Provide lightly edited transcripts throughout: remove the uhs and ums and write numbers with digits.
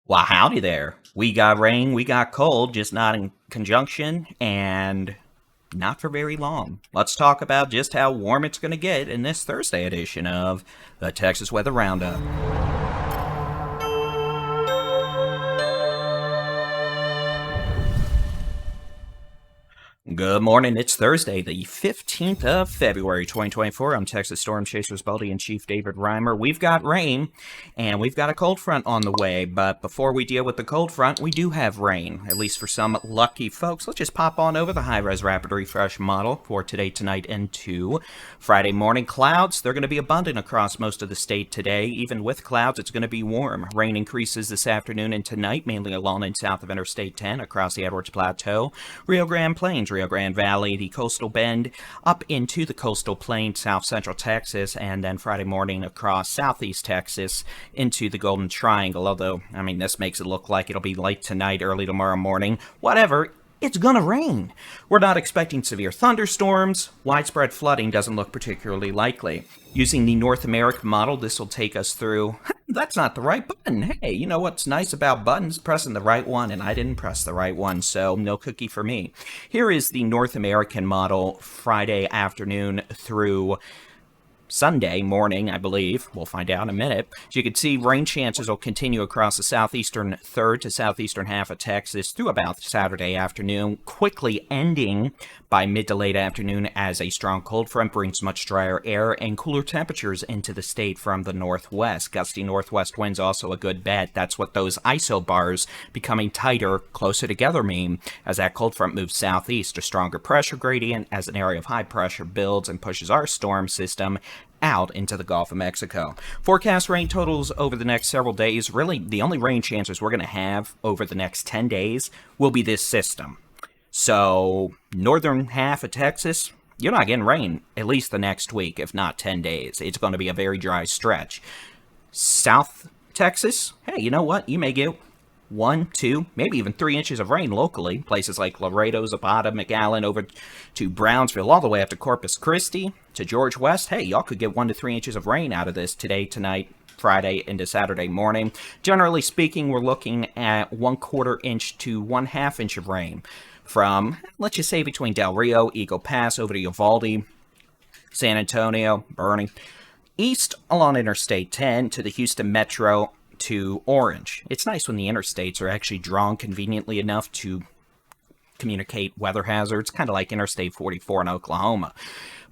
Well, howdy there. We got rain, we got cold, just not in conjunction, and not for very long. Let's talk about just how warm it's going to get in this Thursday edition of the Texas Weather Roundup. Good morning. It's Thursday, the 15th of February, 2024. I'm Texas Storm Chasers Buddy and Chief David Reimer. We've got rain and we've got a cold front on the way, but before we deal with the cold front, we do have rain, at least for some lucky folks. Let's just pop on over the high-res rapid refresh model for today, tonight, and Friday morning. Clouds, they're going to be abundant across most of the state today. Even with clouds, it's going to be warm. Rain increases this afternoon and tonight, mainly along and south of Interstate 10 across the Edwards Plateau, Rio Grande Plains, Rio Grande Valley, the coastal bend up into the coastal plain, south central Texas, and then Friday morning across southeast Texas into the Golden Triangle. Although, this makes it look like it'll be late tonight, early tomorrow morning. Whatever. It's gonna rain. We're not expecting severe thunderstorms. Widespread flooding doesn't look particularly likely. Using the North American model, this will take us through... That's not the right button. Hey, you know what's nice about buttons? Pressing the right one, and I didn't press the right one, so no cookie for me. Here is the North American model Friday afternoon through Sunday morning, I believe. We'll find out in a minute. As you can see, rain chances will continue across the southeastern third to southeastern half of Texas through about Saturday afternoon, quickly ending by mid to late afternoon as a strong cold front brings much drier air and cooler temperatures into the state from the northwest. Gusty northwest winds also a good bet. That's what those isobars becoming tighter, closer together mean as that cold front moves southeast. A stronger pressure gradient as an area of high pressure builds and pushes our storm system out into the Gulf of Mexico. Forecast rain totals over the next several days. Really, the only rain chances we're going to have over the next 10 days will be this system. So, northern half of Texas, you're not getting rain at least the next week, if not 10 days. It's going to be a very dry stretch. South Texas, hey, you know what? You may get 1, 2, maybe even 3 inches of rain locally. Places like Laredo, Zapata, McAllen, over to Brownsville, all the way up to Corpus Christi, to George West. Hey, y'all could get 1 to 3 inches of rain out of this today, tonight, Friday into Saturday morning. Generally speaking, we're looking at 1/4 inch to 1/2 inch of rain from, let's just say, between Del Rio, Eagle Pass, over to Uvalde, San Antonio, Bernie, east along Interstate 10 to the Houston Metro, to Orange. It's nice when the interstates are actually drawn conveniently enough to communicate weather hazards, kind of like Interstate 44 in Oklahoma.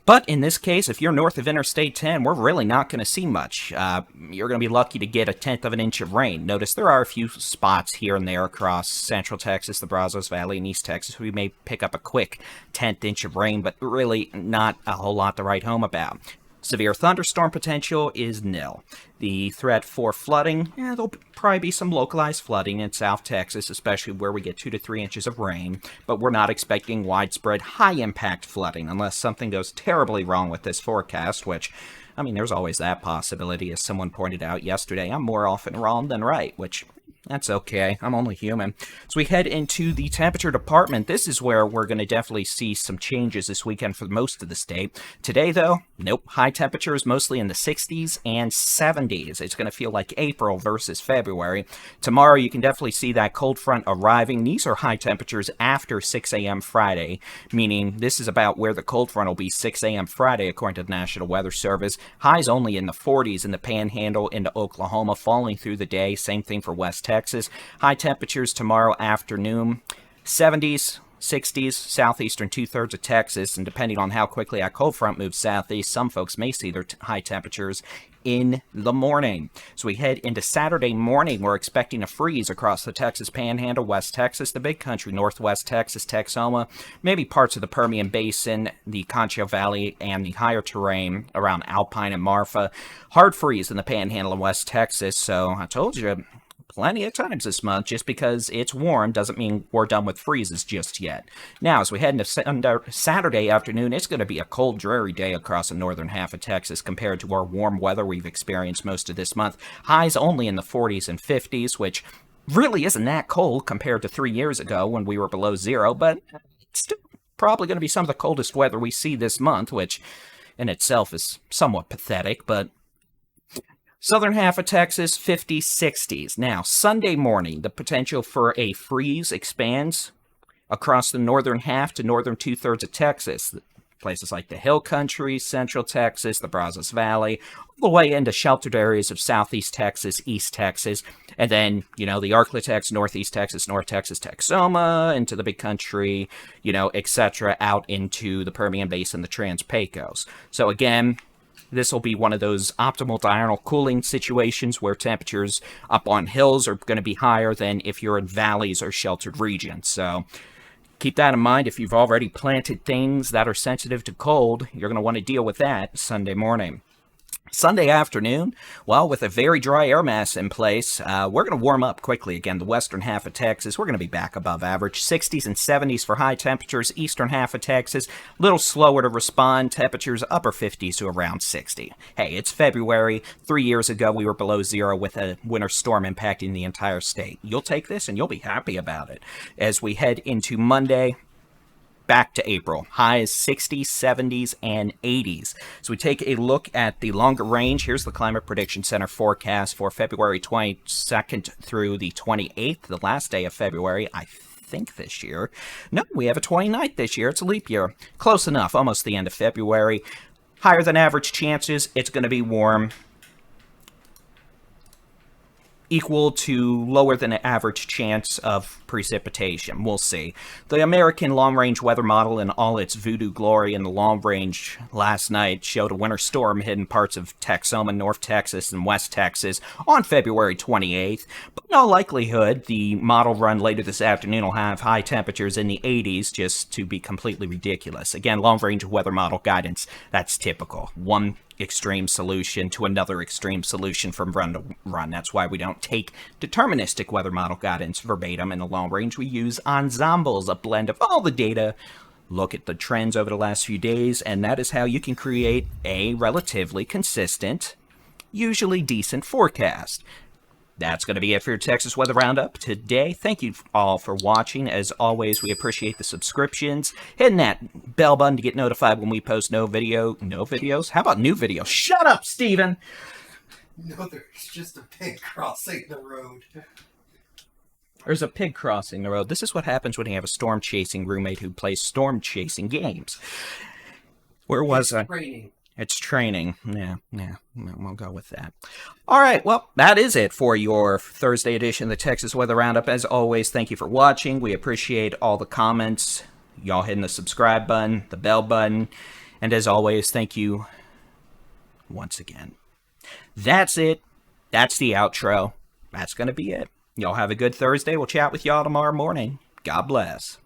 But in this case, if you're north of Interstate 10, we're really not going to see much. You're going to be lucky to get 1/10 of an inch of rain. Notice there are a few spots here and there across central Texas, the Brazos Valley, and East Texas. We may pick up a quick 1/10 inch of rain, but really not a whole lot to write home about. Severe thunderstorm potential is nil. The threat for flooding, there'll probably be some localized flooding in South Texas, especially where we get 2 to 3 inches of rain, but we're not expecting widespread high-impact flooding unless something goes terribly wrong with this forecast, which, there's always that possibility. As someone pointed out yesterday, I'm more often wrong than right, which... that's okay. I'm only human. So we head into the temperature department. This is where we're going to definitely see some changes this weekend for most of the state. Today, though, nope. High temperatures mostly in the 60s and 70s. It's going to feel like April versus February. Tomorrow, you can definitely see that cold front arriving. These are high temperatures after 6 a.m. Friday, meaning this is about where the cold front will be 6 a.m. Friday, according to the National Weather Service. Highs only in the 40s in the Panhandle into Oklahoma, falling through the day. Same thing for West Texas. High temperatures tomorrow afternoon, 70s, 60s, southeastern 2/3 of Texas, and depending on how quickly that cold front moves southeast, some folks may see their high temperatures in the morning. So we head into Saturday morning. We're expecting a freeze across the Texas Panhandle, West Texas, the Big Country, Northwest Texas, Texoma, maybe parts of the Permian Basin, the Concho Valley, and the higher terrain around Alpine and Marfa. Hard freeze in the Panhandle of West Texas. So I told you, plenty of times this month. Just because it's warm doesn't mean we're done with freezes just yet. Now, as we head into Saturday afternoon, it's going to be a cold, dreary day across the northern half of Texas compared to our warm weather we've experienced most of this month. Highs only in the 40s and 50s, which really isn't that cold compared to 3 years ago when we were below zero, but it's still probably going to be some of the coldest weather we see this month, which in itself is somewhat pathetic, but Southern half of Texas, 50s, 60s. Now, Sunday morning, the potential for a freeze expands across the northern half to northern two-thirds of Texas. Places like the Hill Country, Central Texas, the Brazos Valley, all the way into sheltered areas of Southeast Texas, East Texas, and then, the Arklatex, Northeast Texas, North Texas, Texoma, into the Big Country, etc., out into the Permian Basin, the Trans-Pecos. So again, this will be one of those optimal diurnal cooling situations where temperatures up on hills are going to be higher than if you're in valleys or sheltered regions. So keep that in mind. If you've already planted things that are sensitive to cold, you're going to want to deal with that Sunday morning. Sunday afternoon, well, with a very dry air mass in place, we're going to warm up quickly again. The western half of Texas, we're going to be back above average. 60s and 70s for high temperatures. Eastern half of Texas, a little slower to respond. Temperatures upper 50s to around 60. Hey, it's February. 3 years ago, we were below zero with a winter storm impacting the entire state. You'll take this and you'll be happy about it. As we head into Monday, back to April. Highs 60s, 70s, and 80s. So we take a look at the longer range. Here's the Climate Prediction Center forecast for February 22nd through the 28th, the last day of February, I think, this year. No, we have a 29th this year. It's a leap year. Close enough, almost the end of February. Higher than average chances. It's going to be warm. Equal to lower than average chance of precipitation. We'll see. The American long-range weather model in all its voodoo glory in the long range last night showed a winter storm hitting parts of Texoma, North Texas, and West Texas on February 28th. But in all likelihood, the model run later this afternoon will have high temperatures in the 80s, just to be completely ridiculous. Again, long-range weather model guidance, that's typical. One extreme solution to another extreme solution from run to run. That's why we don't take deterministic weather model guidance verbatim in the long range. We use ensembles, a blend of all the data, look at the trends over the last few days, and that is how you can create a relatively consistent, usually decent forecast. That's going to be it for your Texas Weather Roundup today. Thank you all for watching. As always, we appreciate the subscriptions. Hitting that bell button to get notified when we post no videos? How about new videos? Shut up, Steven! No, there's just a pig crossing the road. There's a pig crossing the road. This is what happens when you have a storm-chasing roommate who plays storm-chasing games. Where was I? Raining. It's training. Yeah, we'll go with that. All right, well, that is it for your Thursday edition of the Texas Weather Roundup. As always, thank you for watching. We appreciate all the comments, y'all hitting the subscribe button, the bell button, and as always, thank you once again. That's it. That's the outro. That's going to be it. Y'all have a good Thursday. We'll chat with y'all tomorrow morning. God bless.